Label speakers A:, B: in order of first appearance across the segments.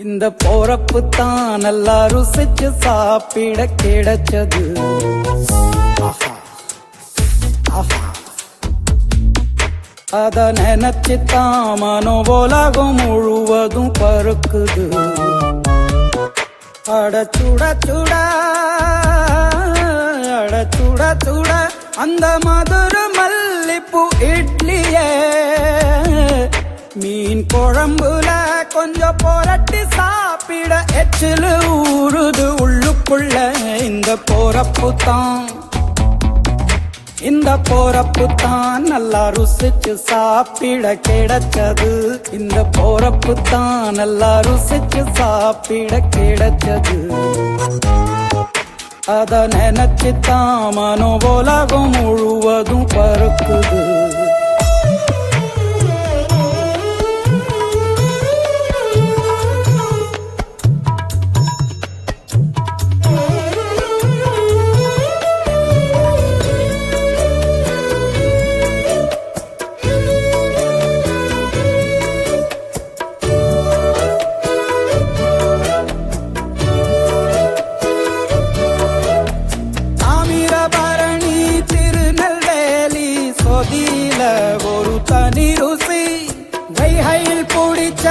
A: இந்த போறப்பு தான் நல்லா ருசிச்சு சாப்பிட கிடைச்சது. அத நினைச்சுத்தான் மனோ உலகம் முழுவதும் பருக்குது. அட சுட சுட அட சுட சுட அந்த மதுர மல்லிப்பூ இட்லியே மீன் குழம்புல கொஞ்சம் புரட்டி சாப்பிட எச்சிலு ஊறுது உள்ளுக்குள்ள. இந்த போறப்பு தான் நல்லா ருசிச்சு சாப்பிட கிடைச்சது. இந்த போறப்பு தான் நல்லா ருசிச்சு சாப்பிட கிடைச்சது. அத நினைச்சுத்தான் மனோ உலகம் முழுவதும் பருக்குது. ஒரு தனி ருசி வைகையில் பிடிச்ச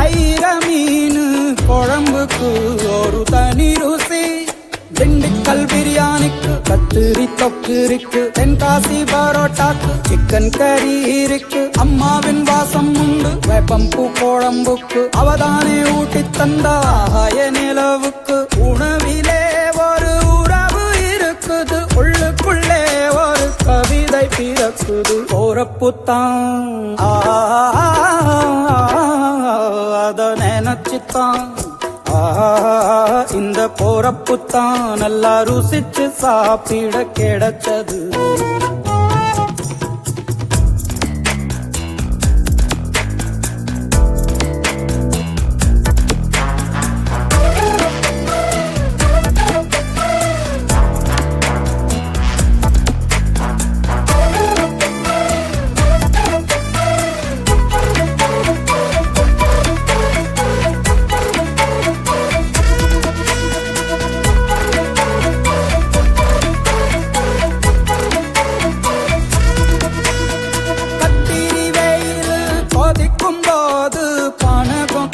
A: ஐர மீன் குழம்புக்கு ஒரு தனி ருசி. திண்டுக்கல் பிரியாணிக்கு கத்திரி தொக்கு இருக்கு. தென்காசி பரோட்டாக்கு சிக்கன் கறி இருக்கு. அம்மாவின் வாசம் உண்டு வேப்பம்பூ குழம்புக்கு. அவதானே ஊட்டி தந்தாய நிலவுக்கு. உணவிலே ஒரு உறவு இருக்குது. உள்ளுக்குள்ளே ஒரு கவிதை பிறக்குது. போறப்பு தான் அத நினைச்சுத்தான் இந்த போறப்பு தான் நல்லா ருசிச்சு சாப்பிட கிடைச்சது.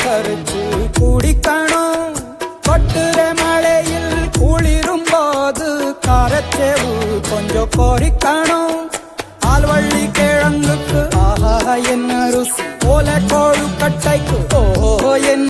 A: கரிச்சு குடிக்கணும். கொட்டுற மழையில் குளிரும் போது காரச்சேவு கொஞ்சம் பொறிக்கணும். ஆல்வள்ளி கிழங்குக்கு ஆஹா என்ன ருசி. ஓலை கோழு கட்டைக்கு